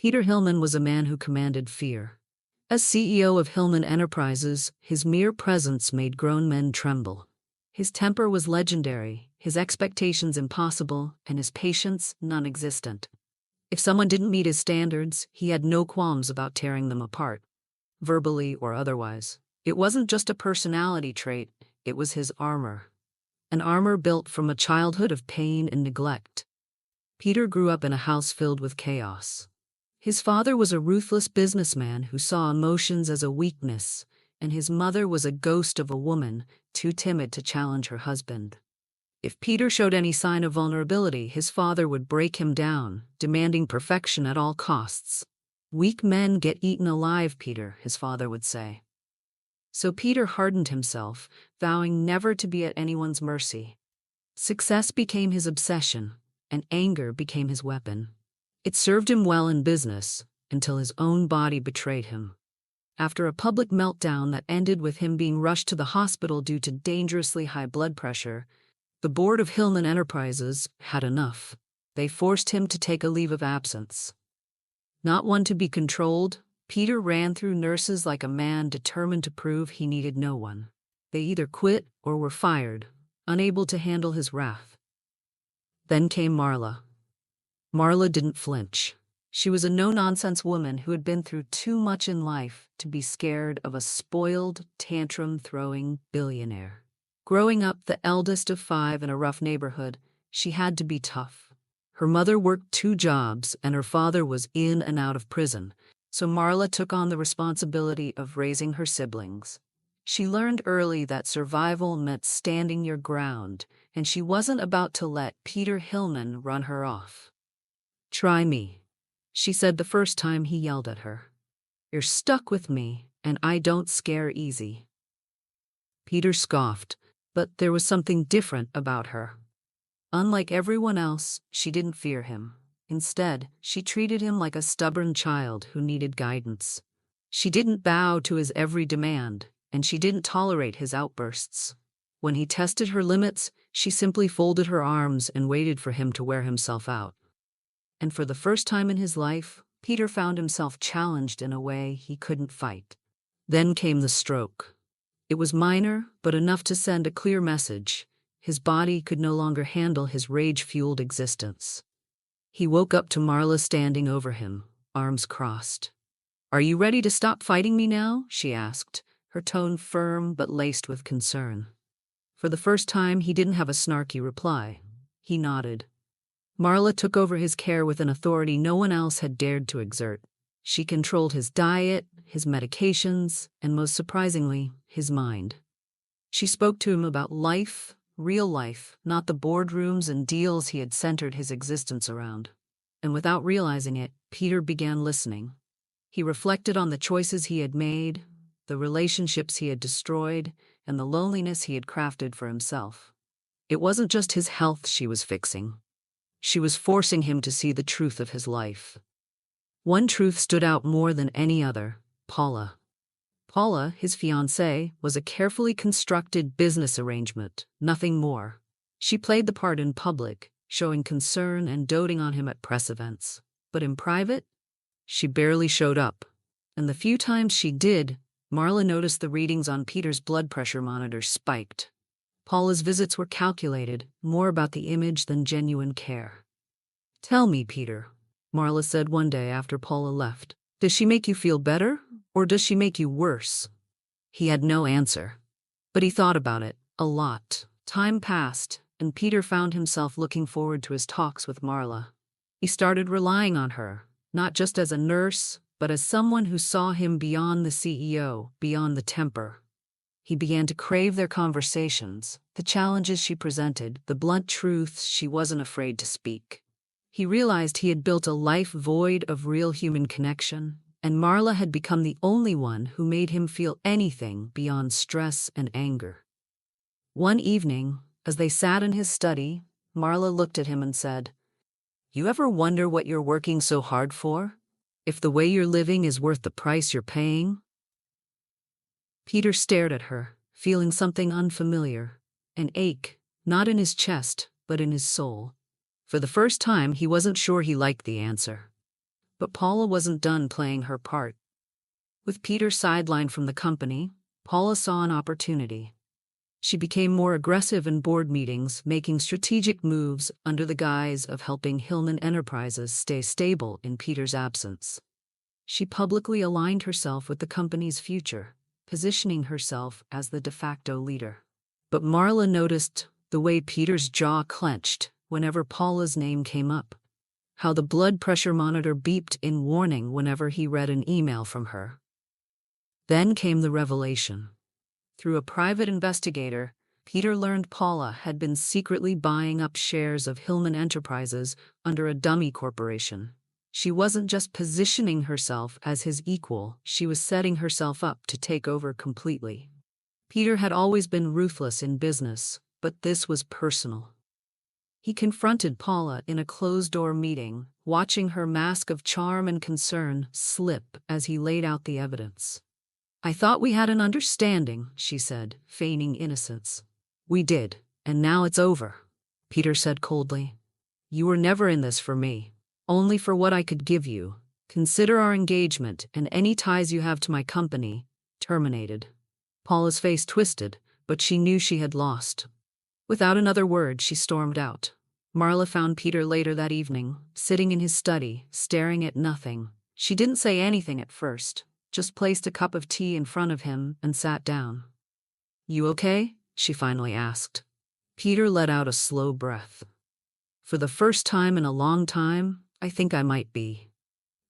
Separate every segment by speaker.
Speaker 1: Peter Hillman was a man who commanded fear. As CEO of Hillman Enterprises, his mere presence made grown men tremble. His temper was legendary, his expectations impossible, and his patience non-existent. If someone didn't meet his standards, he had no qualms about tearing them apart, verbally or otherwise. It wasn't just a personality trait, it was his armor. An armor built from a childhood of pain and neglect. Peter grew up in a house filled with chaos. His father was a ruthless businessman who saw emotions as a weakness, and his mother was a ghost of a woman, too timid to challenge her husband. If Peter showed any sign of vulnerability, his father would break him down, demanding perfection at all costs. "Weak men get eaten alive, Peter," his father would say. So Peter hardened himself, vowing never to be at anyone's mercy. Success became his obsession, and anger became his weapon. It served him well in business, until his own body betrayed him. After a public meltdown that ended with him being rushed to the hospital due to dangerously high blood pressure, the board of Hillman Enterprises had enough. They forced him to take a leave of absence. Not one to be controlled, Peter ran through nurses like a man determined to prove he needed no one. They either quit or were fired, unable to handle his wrath. Then came Marla. Marla didn't flinch. She was a no-nonsense woman who had been through too much in life to be scared of a spoiled, tantrum-throwing billionaire. Growing up the eldest of 5 in a rough neighborhood, she had to be tough. Her mother worked 2 jobs and her father was in and out of prison, so Marla took on the responsibility of raising her siblings. She learned early that survival meant standing your ground, and she wasn't about to let Peter Hillman run her off. "Try me," she said the first time he yelled at her. "You're stuck with me, and I don't scare easy." Peter scoffed, but there was something different about her. Unlike everyone else, she didn't fear him. Instead, she treated him like a stubborn child who needed guidance. She didn't bow to his every demand, and she didn't tolerate his outbursts. When he tested her limits, she simply folded her arms and waited for him to wear himself out. And for the first time in his life, Peter found himself challenged in a way he couldn't fight. Then came the stroke. It was minor, but enough to send a clear message. His body could no longer handle his rage-fueled existence. He woke up to Marla standing over him, arms crossed. "Are you ready to stop fighting me now?" she asked, her tone firm but laced with concern. For the first time, he didn't have a snarky reply. He nodded. Marla took over his care with an authority no one else had dared to exert. She controlled his diet, his medications, and most surprisingly, his mind. She spoke to him about life, real life, not the boardrooms and deals he had centered his existence around. And without realizing it, Peter began listening. He reflected on the choices he had made, the relationships he had destroyed, and the loneliness he had crafted for himself. It wasn't just his health she was fixing. She was forcing him to see the truth of his life. One truth stood out more than any other: Paula. Paula, his fiancée, was a carefully constructed business arrangement, nothing more. She played the part in public, showing concern and doting on him at press events. But in private, she barely showed up. And the few times she did, Marla noticed the readings on Peter's blood pressure monitor spiked. Paula's visits were calculated, more about the image than genuine care. "Tell me, Peter," Marla said one day after Paula left, "does she make you feel better, or does she make you worse?" He had no answer. But he thought about it, a lot. Time passed, and Peter found himself looking forward to his talks with Marla. He started relying on her, not just as a nurse, but as someone who saw him beyond the CEO, beyond the temper. He began to crave their conversations, the challenges she presented, the blunt truths she wasn't afraid to speak. He realized he had built a life void of real human connection, and Marla had become the only one who made him feel anything beyond stress and anger. One evening, as they sat in his study, Marla looked at him and said, "You ever wonder what you're working so hard for? If the way you're living is worth the price you're paying?" Peter stared at her, feeling something unfamiliar, an ache, not in his chest, but in his soul. For the first time, he wasn't sure he liked the answer. But Paula wasn't done playing her part. With Peter sidelined from the company, Paula saw an opportunity. She became more aggressive in board meetings, making strategic moves under the guise of helping Hillman Enterprises stay stable in Peter's absence. She publicly aligned herself with the company's future, positioning herself as the de facto leader. But Marla noticed the way Peter's jaw clenched whenever Paula's name came up, how the blood pressure monitor beeped in warning whenever he read an email from her. Then came the revelation. Through a private investigator, Peter learned Paula had been secretly buying up shares of Hillman Enterprises under a dummy corporation. She wasn't just positioning herself as his equal, she was setting herself up to take over completely. Peter had always been ruthless in business, but this was personal. He confronted Paula in a closed-door meeting, watching her mask of charm and concern slip as he laid out the evidence. "I thought we had an understanding," she said, feigning innocence. "We did, and now it's over," Peter said coldly. "You were never in this for me, only for what I could give you. Consider our engagement and any ties you have to my company terminated." Paula's face twisted, but she knew she had lost. Without another word, she stormed out. Marla found Peter later that evening, sitting in his study, staring at nothing. She didn't say anything at first, just placed a cup of tea in front of him and sat down. "You okay?" she finally asked. Peter let out a slow breath. "For the first time in a long time, I think I might be."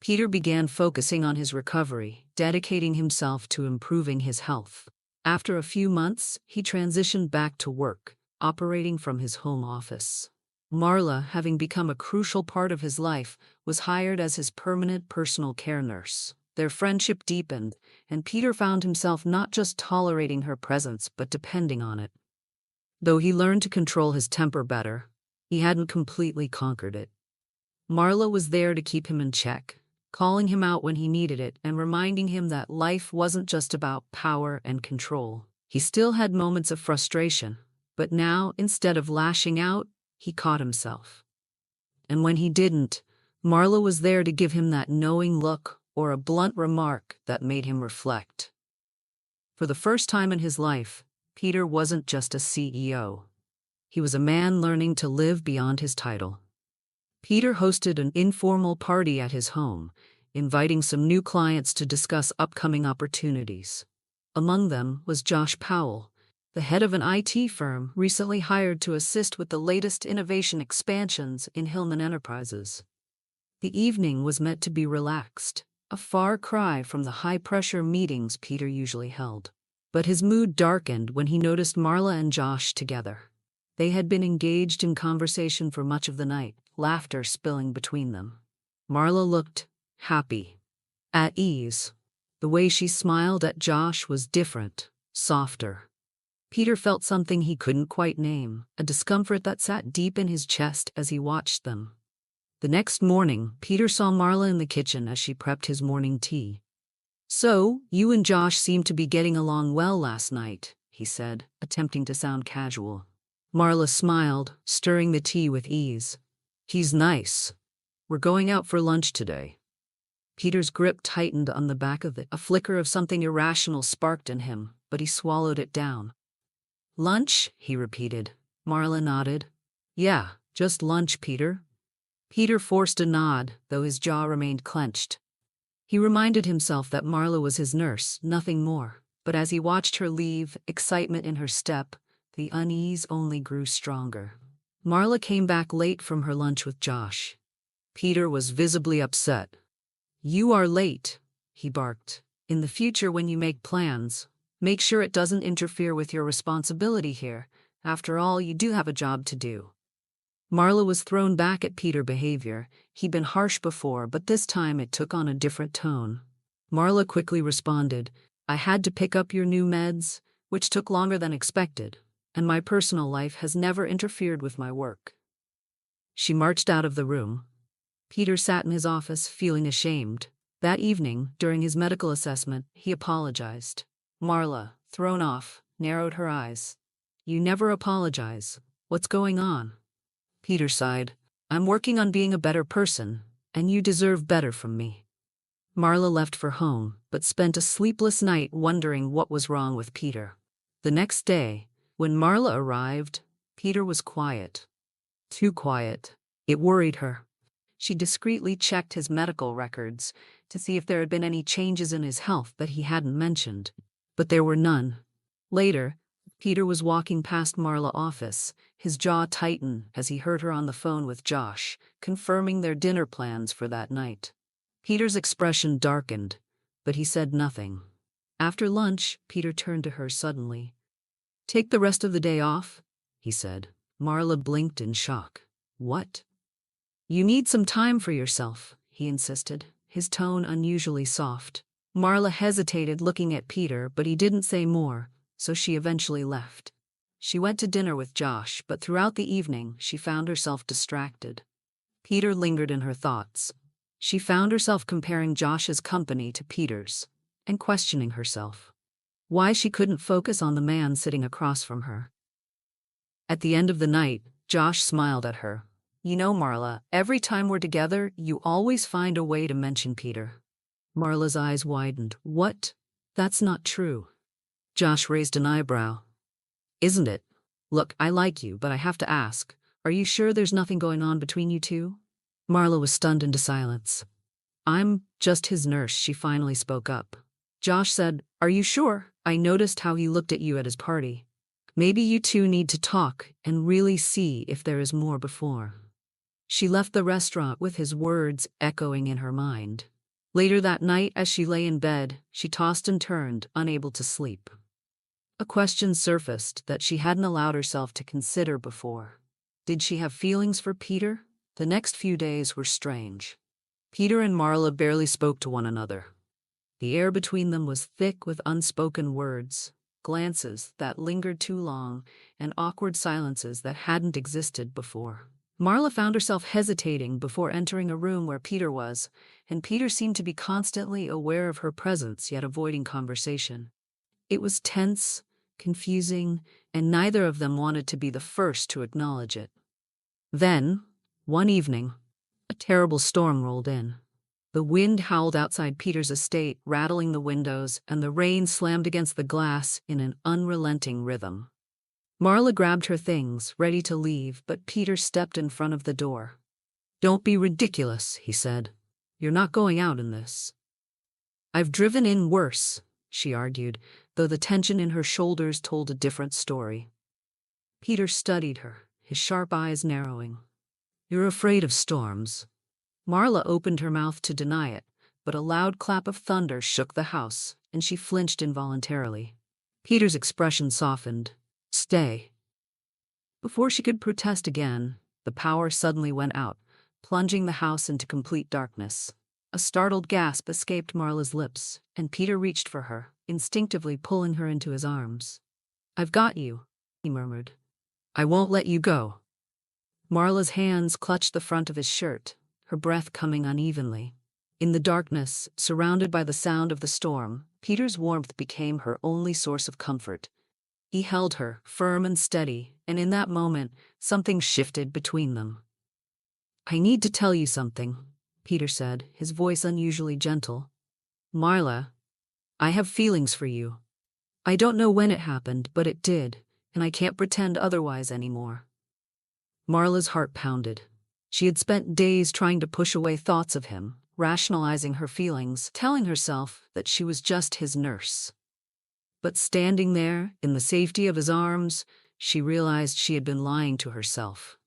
Speaker 1: Peter began focusing on his recovery, dedicating himself to improving his health. After a few months, he transitioned back to work, operating from his home office. Marla, having become a crucial part of his life, was hired as his permanent personal care nurse. Their friendship deepened, and Peter found himself not just tolerating her presence but depending on it. Though he learned to control his temper better, he hadn't completely conquered it. Marla was there to keep him in check, calling him out when he needed it and reminding him that life wasn't just about power and control. He still had moments of frustration, but now, instead of lashing out, he caught himself. And when he didn't, Marla was there to give him that knowing look or a blunt remark that made him reflect. For the first time in his life, Peter wasn't just a CEO. He was a man learning to live beyond his title. Peter hosted an informal party at his home, inviting some new clients to discuss upcoming opportunities. Among them was Josh Powell, the head of an IT firm recently hired to assist with the latest innovation expansions in Hillman Enterprises. The evening was meant to be relaxed, a far cry from the high-pressure meetings Peter usually held. But his mood darkened when he noticed Marla and Josh together. They had been engaged in conversation for much of the night, laughter spilling between them. Marla looked happy, at ease. The way she smiled at Josh was different, softer. Peter felt something he couldn't quite name, a discomfort that sat deep in his chest as he watched them. The next morning, Peter saw Marla in the kitchen as she prepped his morning tea. "So, you and Josh seemed to be getting along well last night," he said, attempting to sound casual. Marla smiled, stirring the tea with ease. "He's nice. We're going out for lunch today." Peter's grip tightened on the back of it. A flicker of something irrational sparked in him, but he swallowed it down. "Lunch?" he repeated. Marla nodded. "Yeah, just lunch, Peter." Peter forced a nod, though his jaw remained clenched. He reminded himself that Marla was his nurse, nothing more. But as he watched her leave, excitement in her step, the unease only grew stronger. Marla came back late from her lunch with Josh. Peter was visibly upset. "You are late," he barked. "In the future when you make plans, make sure it doesn't interfere with your responsibility here. After all, you do have a job to do." Marla was thrown back at Peter's behavior. He'd been harsh before, but this time it took on a different tone. Marla quickly responded, "I had to pick up your new meds, which took longer than expected, and my personal life has never interfered with my work." She marched out of the room. Peter sat in his office, feeling ashamed. That evening, during his medical assessment, he apologized. Marla, thrown off, narrowed her eyes. "You never apologize. What's going on?" Peter sighed. "I'm working on being a better person. and you deserve better from me." Marla left for home, but spent a sleepless night wondering what was wrong with Peter. The next day, when Marla arrived, Peter was quiet. Too quiet. It worried her. She discreetly checked his medical records to see if there had been any changes in his health that he hadn't mentioned, but there were none. Later, Peter was walking past Marla's office, his jaw tightened as he heard her on the phone with Josh, confirming their dinner plans for that night. Peter's expression darkened, but he said nothing. After lunch, Peter turned to her suddenly. "Take the rest of the day off," he said. Marla blinked in shock. "What?" "You need some time for yourself," he insisted, his tone unusually soft. Marla hesitated, looking at Peter, but he didn't say more, so she eventually left. She went to dinner with Josh, but throughout the evening she found herself distracted. Peter lingered in her thoughts. She found herself comparing Josh's company to Peter's, and questioning herself why she couldn't focus on the man sitting across from her. At the end of the night, Josh smiled at her. "You know, Marla, every time we're together, you always find a way to mention Peter." Marla's eyes widened. "What? That's not true." Josh raised an eyebrow. "Isn't it? Look, I like you, but I have to ask, are you sure there's nothing going on between you two?" Marla was stunned into silence. "I'm just his nurse," she finally spoke up. Josh said, "Are you sure? I noticed how he looked at you at his party. Maybe you two need to talk and really see if there is more before." She left the restaurant with his words echoing in her mind. Later that night, as she lay in bed, she tossed and turned, unable to sleep. A question surfaced that she hadn't allowed herself to consider before. Did she have feelings for Peter? The next few days were strange. Peter and Marla barely spoke to one another. The air between them was thick with unspoken words, glances that lingered too long, and awkward silences that hadn't existed before. Marla found herself hesitating before entering a room where Peter was, and Peter seemed to be constantly aware of her presence yet avoiding conversation. It was tense, confusing, and neither of them wanted to be the first to acknowledge it. Then, one evening, a terrible storm rolled in. The wind howled outside Peter's estate, rattling the windows, and the rain slammed against the glass in an unrelenting rhythm. Marla grabbed her things, ready to leave, but Peter stepped in front of the door. "Don't be ridiculous," he said. "You're not going out in this." "I've driven in worse," she argued, though the tension in her shoulders told a different story. Peter studied her, his sharp eyes narrowing. "You're afraid of storms." Marla opened her mouth to deny it, but a loud clap of thunder shook the house, and she flinched involuntarily. Peter's expression softened. "Stay." Before she could protest again, the power suddenly went out, plunging the house into complete darkness. A startled gasp escaped Marla's lips, and Peter reached for her, instinctively pulling her into his arms. "I've got you," he murmured. "I won't let you go." Marla's hands clutched the front of his shirt, her breath coming unevenly. In the darkness, surrounded by the sound of the storm, Peter's warmth became her only source of comfort. He held her, firm and steady, and in that moment, something shifted between them. "I need to tell you something," Peter said, his voice unusually gentle. "Marla, I have feelings for you. I don't know when it happened, but it did, and I can't pretend otherwise anymore." Marla's heart pounded. She had spent days trying to push away thoughts of him, rationalizing her feelings, telling herself that she was just his nurse. But standing there, in the safety of his arms, she realized she had been lying to herself.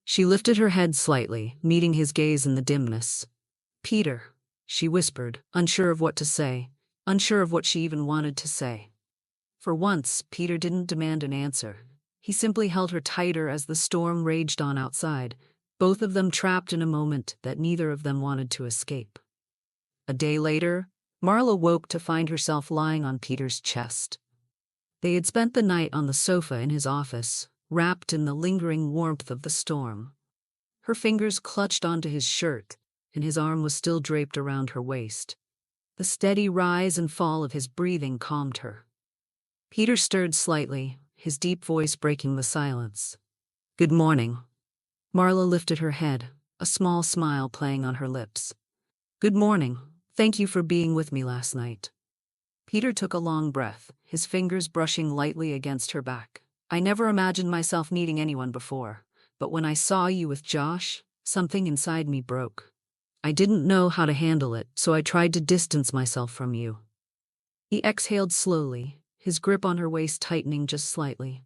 Speaker 1: She lifted her head slightly, meeting his gaze in the dimness. "Peter," she whispered, unsure of what to say, unsure of what she even wanted to say. For once, Peter didn't demand an answer. He simply held her tighter as the storm raged on outside, both of them trapped in a moment that neither of them wanted to escape. A day later, Marla woke to find herself lying on Peter's chest. They had spent the night on the sofa in his office, wrapped in the lingering warmth of the storm. Her fingers clutched onto his shirt, and his arm was still draped around her waist. The steady rise and fall of his breathing calmed her. Peter stirred slightly, his deep voice breaking the silence. "Good morning." Marla lifted her head. a small smile playing on her lips. "Good morning. Thank you for being with me last night." Peter took a long breath, his fingers brushing lightly against her back. "I never imagined myself needing anyone before, but when I saw you with Josh, something inside me broke. I didn't know how to handle it, so I tried to distance myself from you." He exhaled slowly, his grip on her waist tightening just slightly.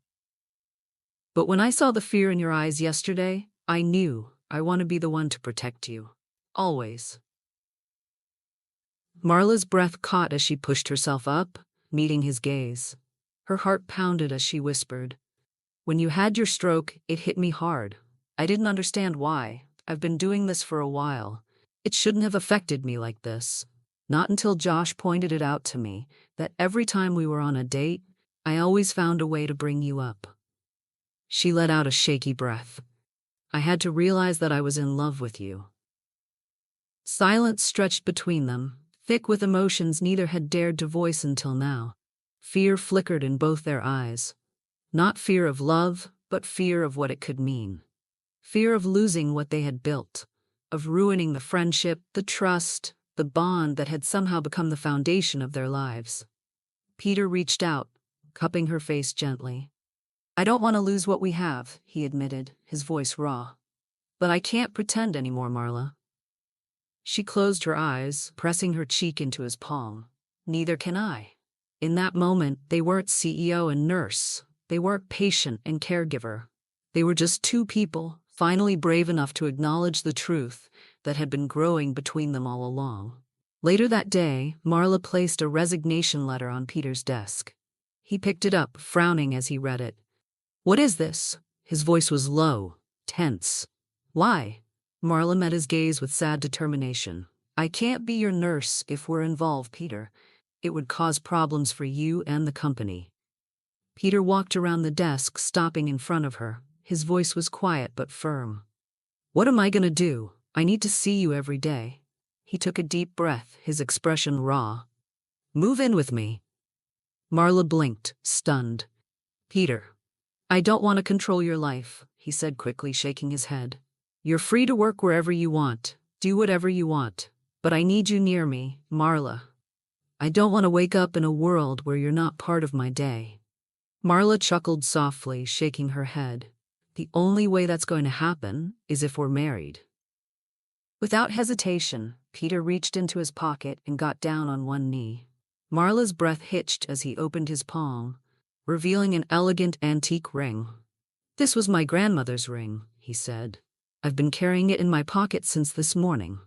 Speaker 1: "But when I saw the fear in your eyes yesterday, I knew I want to be the one to protect you. Always." Marla's breath caught as she pushed herself up, meeting his gaze. Her heart pounded as she whispered, "When you had your stroke, it hit me hard. I didn't understand why. I've been doing this for a while. It shouldn't have affected me like this. Not until Josh pointed it out to me, that every time we were on a date, I always found a way to bring you up." She let out a shaky breath. "I had to realize that I was in love with you." Silence stretched between them, thick with emotions neither had dared to voice until now. Fear flickered in both their eyes. Not fear of love, but fear of what it could mean. Fear of losing what they had built, of ruining the friendship, the trust, the bond that had somehow become the foundation of their lives. Peter reached out, cupping her face gently. "I don't want to lose what we have," he admitted, his voice raw. "But I can't pretend anymore, Marla." She closed her eyes, pressing her cheek into his palm. "Neither can I." In that moment, they weren't CEO and nurse. They weren't patient and caregiver. They were just two people, finally brave enough to acknowledge the truth that had been growing between them all along. Later that day, Marla placed a resignation letter on Peter's desk. He picked it up, frowning as he read it. "What is this?" His voice was low, tense. "Why?" Marla met his gaze with sad determination. "I can't be your nurse if we're involved, Peter. It would cause problems for you and the company." Peter walked around the desk, stopping in front of her. His voice was quiet but firm. "What am I going to do? I need to see you every day." He took a deep breath, his expression raw. "Move in with me." Marla blinked, stunned. "Peter, I don't want to control your life," he said quickly, shaking his head. "You're free to work wherever you want, do whatever you want. But I need you near me, Marla. I don't want to wake up in a world where you're not part of my day." Marla chuckled softly, shaking her head. "The only way that's going to happen is if we're married." Without hesitation, Peter reached into his pocket and got down on one knee. Marla's breath hitched as he opened his palm, revealing an elegant antique ring. "This was my grandmother's ring," he said. "I've been carrying it in my pocket since this morning."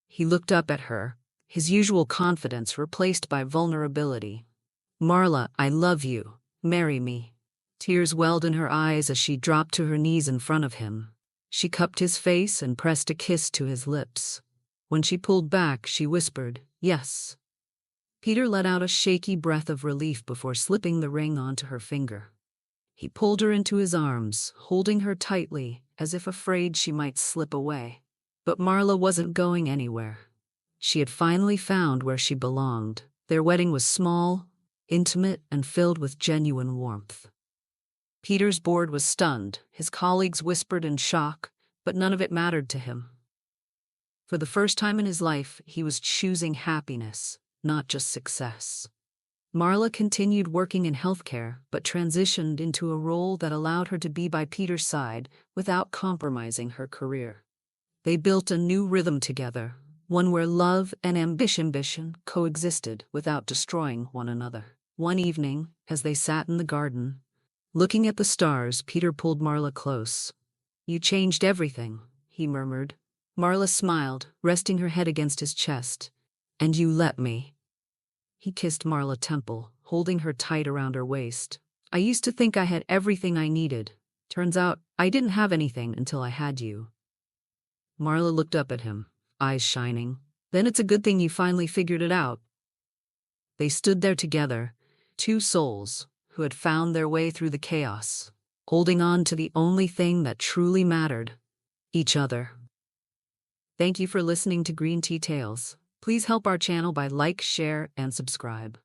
Speaker 1: He looked up at her, his usual confidence replaced by vulnerability. "Marla, I love you. Marry me." Tears welled in her eyes as she dropped to her knees in front of him. She cupped his face and pressed a kiss to his lips. When she pulled back, she whispered, "Yes." Peter let out a shaky breath of relief before slipping the ring onto her finger. He pulled her into his arms, holding her tightly, as if afraid she might slip away. But Marla wasn't going anywhere. She had finally found where she belonged. Their wedding was small, intimate, and filled with genuine warmth. Peter's board was stunned. His colleagues whispered in shock, but none of it mattered to him. For the first time in his life, he was choosing happiness, not just success. Marla continued working in healthcare, but transitioned into a role that allowed her to be by Peter's side without compromising her career. They built a new rhythm together, one where love and ambition coexisted without destroying one another. One evening, as they sat in the garden, looking at the stars, Peter pulled Marla close. "You changed everything," he murmured. Marla smiled, resting her head against his chest. "And you let me." He kissed Marla's temple, holding her tight around her waist. "I used to think I had everything I needed. Turns out, I didn't have anything until I had you." Marla looked up at him, eyes shining. "Then it's a good thing you finally figured it out." They stood there together, two souls who had found their way through the chaos, holding on to the only thing that truly mattered, each other. Thank you for listening to Green Tea Tales. Please help our channel by like, share, and subscribe.